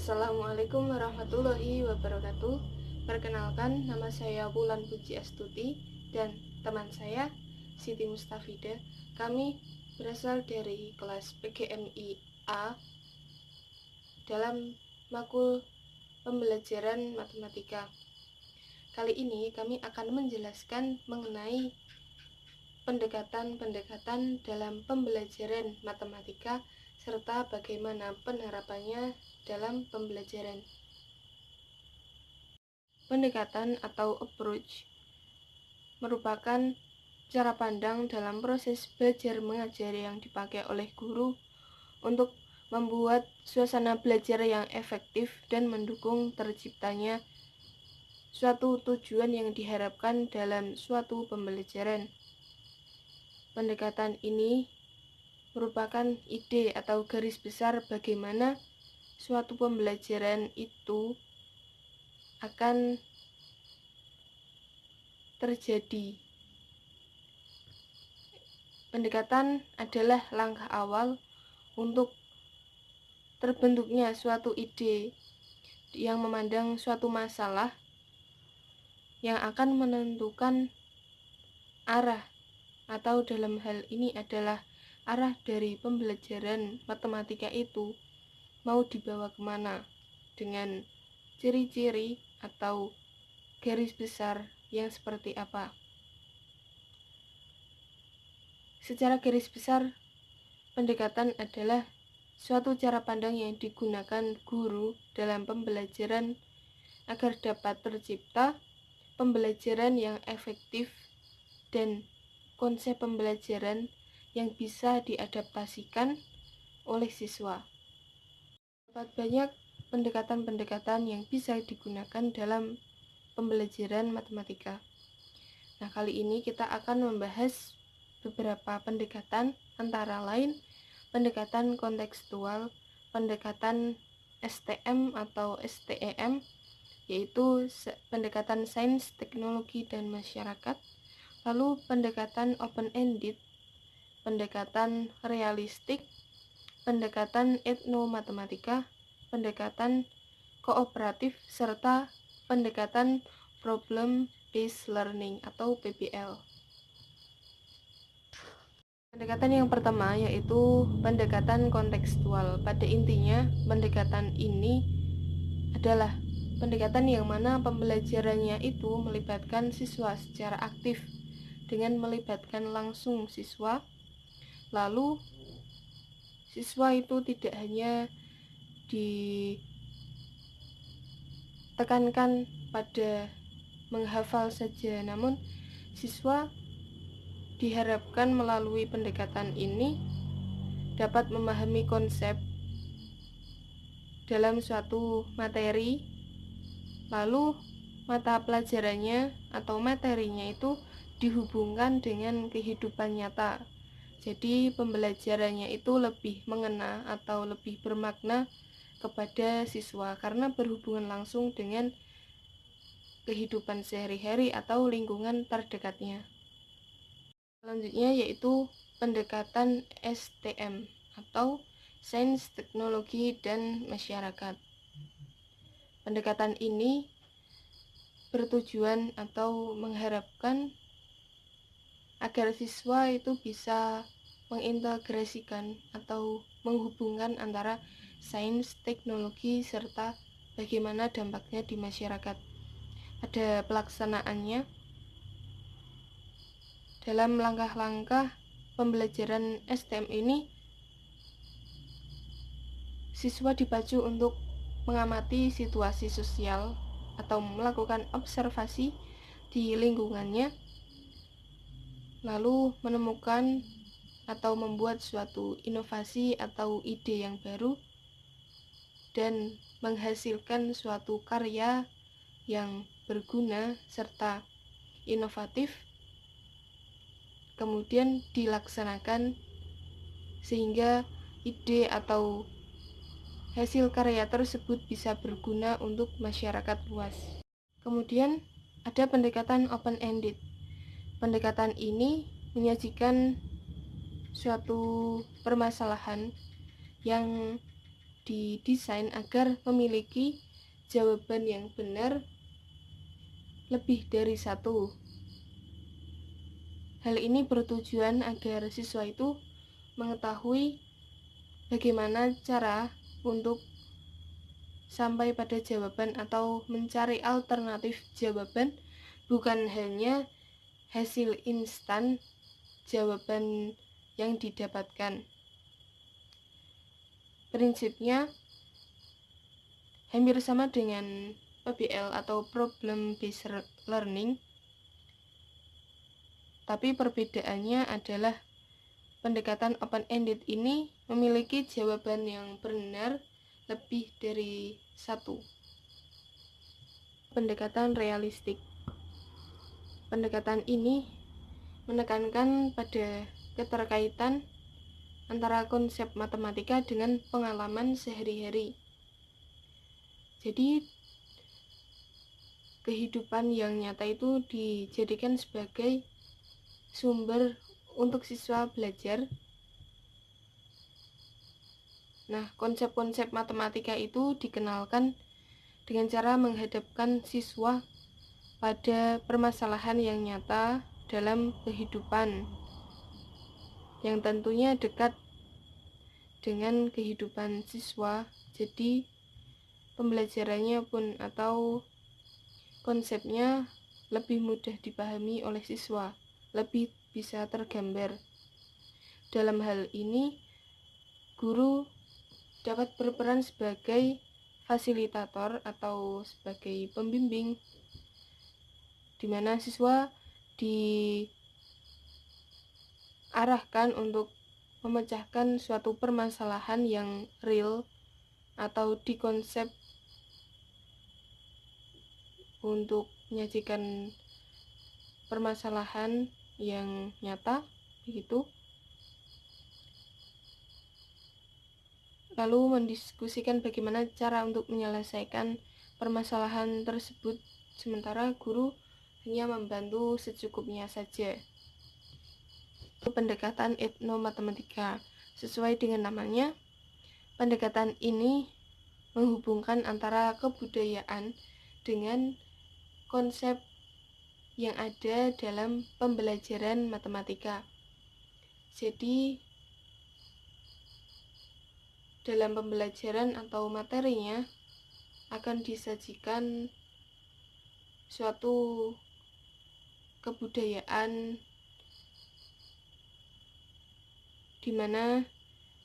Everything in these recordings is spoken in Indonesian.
Assalamualaikum warahmatullahi wabarakatuh. Perkenalkan, nama saya Wulan Puji Astuti dan teman saya Siti Mustafida. Kami berasal dari kelas PGMI A dalam makul pembelajaran matematika. Kali ini kami akan menjelaskan mengenai pendekatan-pendekatan dalam pembelajaran matematika serta bagaimana penerapannya dalam pembelajaran. Pendekatan atau approach merupakan cara pandang dalam proses belajar mengajar yang dipakai oleh guru untuk membuat suasana belajar yang efektif dan mendukung terciptanya suatu tujuan yang diharapkan dalam suatu pembelajaran. Pendekatan ini merupakan ide atau garis besar bagaimana suatu pembelajaran itu akan terjadi. Pendekatan adalah langkah awal untuk terbentuknya suatu ide yang memandang suatu masalah yang akan menentukan arah, atau dalam hal ini adalah arah dari pembelajaran matematika itu mau dibawa kemana, dengan ciri-ciri atau garis besar yang seperti apa. Secara garis besar, pendekatan adalah suatu cara pandang yang digunakan guru dalam pembelajaran agar dapat tercipta pembelajaran yang efektif dan konsep pembelajaran yang bisa diadaptasikan oleh siswa. Terdapat banyak pendekatan-pendekatan yang bisa digunakan dalam pembelajaran matematika. Nah, kali ini kita akan membahas beberapa pendekatan, antara lain pendekatan kontekstual, pendekatan STM atau STEM, yaitu pendekatan sains, teknologi, dan masyarakat, lalu pendekatan open-ended, pendekatan realistik, pendekatan etnomatematika, pendekatan kooperatif, serta pendekatan problem based learning atau PBL. Pendekatan yang pertama yaitu pendekatan kontekstual. Pada intinya, pendekatan ini adalah pendekatan yang mana pembelajarannya itu melibatkan siswa secara aktif dengan melibatkan langsung siswa. Lalu siswa itu tidak hanya ditekankan pada menghafal saja, namun siswa diharapkan melalui pendekatan ini dapat memahami konsep dalam suatu materi, lalu mata pelajarannya atau materinya itu dihubungkan dengan kehidupan nyata. Jadi pembelajarannya itu lebih mengena atau lebih bermakna kepada siswa karena berhubungan langsung dengan kehidupan sehari-hari atau lingkungan terdekatnya. Selanjutnya yaitu pendekatan STM atau Sains, Teknologi, dan Masyarakat. Pendekatan ini bertujuan atau mengharapkan agar siswa itu bisa mengintegrasikan atau menghubungkan antara sains, teknologi, serta bagaimana dampaknya di masyarakat. Ada pelaksanaannya dalam langkah-langkah pembelajaran STM ini. Siswa dipacu untuk mengamati situasi sosial atau melakukan observasi di lingkungannya, lalu menemukan atau membuat suatu inovasi atau ide yang baru dan menghasilkan suatu karya yang berguna serta inovatif, kemudian dilaksanakan sehingga ide atau hasil karya tersebut bisa berguna untuk masyarakat luas. Kemudian ada pendekatan open-ended. Pendekatan ini menyajikan suatu permasalahan yang didesain agar memiliki jawaban yang benar lebih dari satu. Hal ini bertujuan agar siswa itu mengetahui bagaimana cara untuk sampai pada jawaban atau mencari alternatif jawaban, bukan hanya hasil instan jawaban yang didapatkan. Prinsipnya hampir sama dengan PBL atau Problem Based Learning, tapi perbedaannya adalah pendekatan open-ended ini memiliki jawaban yang benar lebih dari satu. Pendekatan realistik. Pendekatan ini menekankan pada keterkaitan antara konsep matematika dengan pengalaman sehari-hari. Jadi kehidupan yang nyata itu dijadikan sebagai sumber untuk siswa belajar. Nah, konsep-konsep matematika itu dikenalkan dengan cara menghadapkan siswa pada permasalahan yang nyata dalam kehidupan, yang tentunya dekat dengan kehidupan siswa. Jadi pembelajarannya pun atau konsepnya lebih mudah dipahami oleh siswa, lebih bisa tergambar. Dalam hal ini, guru dapat berperan sebagai fasilitator atau sebagai pembimbing, di mana siswa diarahkan untuk memecahkan suatu permasalahan yang real atau dikonsep untuk menyajikan permasalahan yang nyata, begitu. Lalu mendiskusikan bagaimana cara untuk menyelesaikan permasalahan tersebut, sementara guru hanya membantu secukupnya saja. Pendekatan etnomatematika. Sesuai dengan namanya, pendekatan ini menghubungkan antara kebudayaan dengan konsep yang ada dalam pembelajaran matematika. Jadi dalam pembelajaran atau materinya akan disajikan suatu kebudayaan di mana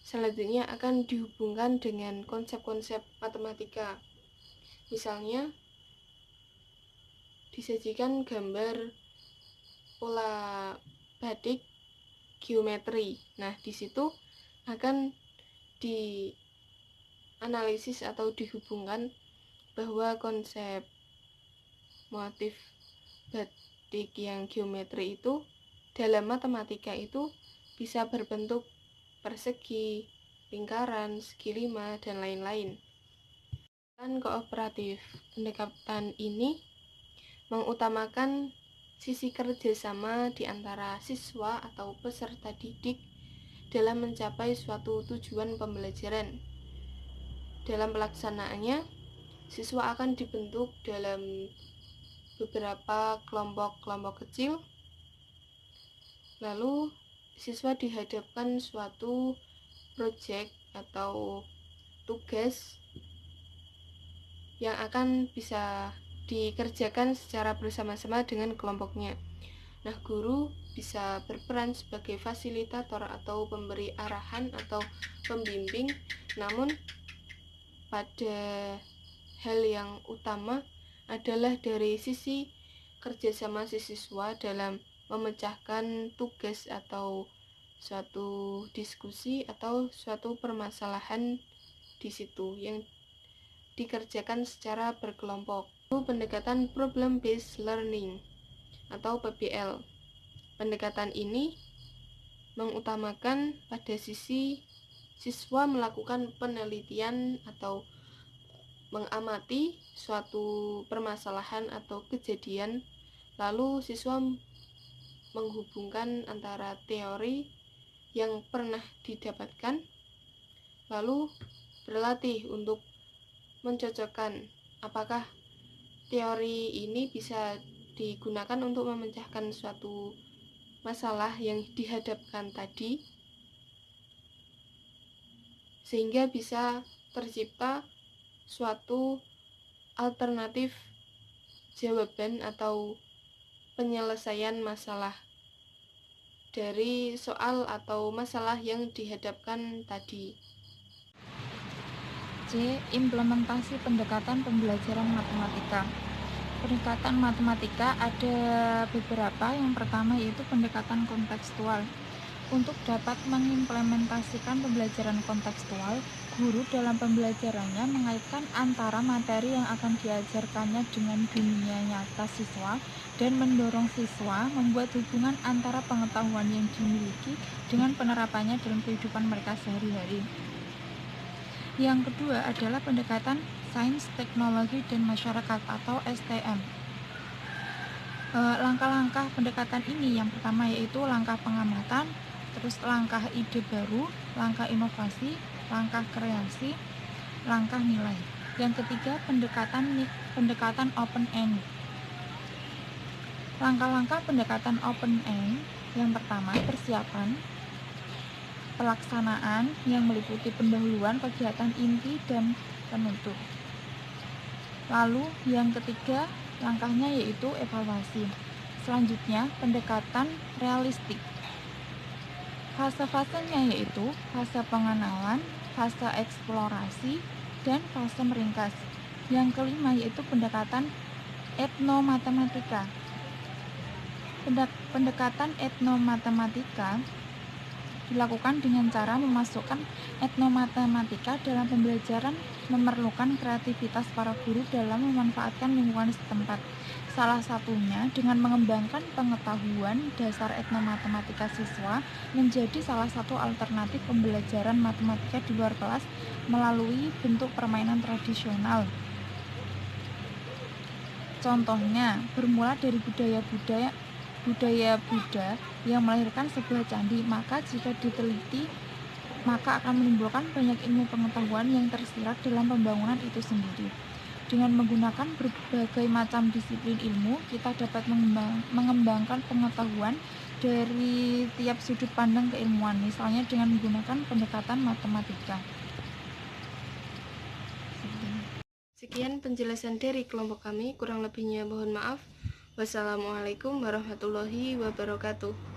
selanjutnya akan dihubungkan dengan konsep-konsep matematika. Misalnya disajikan gambar pola batik geometri. Nah, di situ akan dianalisis atau dihubungkan bahwa konsep motif batik yang geometri itu dalam matematika itu bisa berbentuk persegi, lingkaran, segi lima, dan lain-lain. Dan kooperatif. Pendekatan ini mengutamakan sisi kerjasama di antara siswa atau peserta didik dalam mencapai suatu tujuan pembelajaran. Dalam pelaksanaannya, siswa akan dibentuk dalam beberapa kelompok-kelompok kecil. Lalu, siswa dihadapkan suatu proyek atau tugas yang akan bisa dikerjakan secara bersama-sama dengan kelompoknya. Nah, guru bisa berperan sebagai fasilitator atau pemberi arahan atau pembimbing, namun pada hal yang utama adalah dari sisi kerjasama siswa dalam memecahkan tugas atau suatu diskusi atau suatu permasalahan di situ yang dikerjakan secara berkelompok. Pendekatan Problem Based Learning atau PBL. Pendekatan ini mengutamakan pada sisi siswa melakukan penelitian atau mengamati suatu permasalahan atau kejadian, lalu siswa menghubungkan antara teori yang pernah didapatkan, lalu berlatih untuk mencocokkan apakah teori ini bisa digunakan untuk memecahkan suatu masalah yang dihadapkan tadi, sehingga bisa tercipta suatu alternatif jawaban atau penyelesaian masalah dari soal atau masalah yang dihadapkan tadi. C. Implementasi pendekatan pembelajaran matematika. Pendekatan matematika ada beberapa. Yang pertama yaitu pendekatan kontekstual. Untuk dapat mengimplementasikan pembelajaran kontekstual, guru dalam pembelajarannya mengaitkan antara materi yang akan diajarkannya dengan dunia nyata siswa dan mendorong siswa membuat hubungan antara pengetahuan yang dimiliki dengan penerapannya dalam kehidupan mereka sehari-hari. Yang kedua adalah pendekatan sains, teknologi, dan masyarakat atau STM. Langkah-langkah pendekatan ini yang pertama yaitu langkah pengamatan, terus langkah ide baru, langkah inovasi, langkah kreasi, langkah nilai. Yang ketiga pendekatan open end. Langkah-langkah pendekatan open end yang pertama persiapan, pelaksanaan yang meliputi pendahuluan kegiatan inti dan penutup. Lalu yang ketiga langkahnya yaitu evaluasi. Selanjutnya pendekatan realistik. Fase-fasenya yaitu fase pengenalan, fase eksplorasi, dan fase meringkas. Yang kelima yaitu pendekatan etnomatematika. Pendekatan etnomatematika dilakukan dengan cara memasukkan etnomatematika dalam pembelajaran, memerlukan kreativitas para guru dalam memanfaatkan lingkungan setempat. Salah satunya dengan mengembangkan pengetahuan dasar etnomatematika siswa menjadi salah satu alternatif pembelajaran matematika di luar kelas melalui bentuk permainan tradisional. Contohnya, bermula dari budaya Buddha yang melahirkan sebuah candi, maka jika diteliti maka akan menimbulkan banyak ilmu pengetahuan yang tersirat dalam pembangunan itu sendiri. Dengan menggunakan berbagai macam disiplin ilmu, kita dapat mengembangkan pengetahuan dari tiap sudut pandang keilmuan, misalnya dengan menggunakan pendekatan matematika. Sekian penjelasan dari kelompok kami, kurang lebihnya mohon maaf. Wassalamualaikum warahmatullahi wabarakatuh.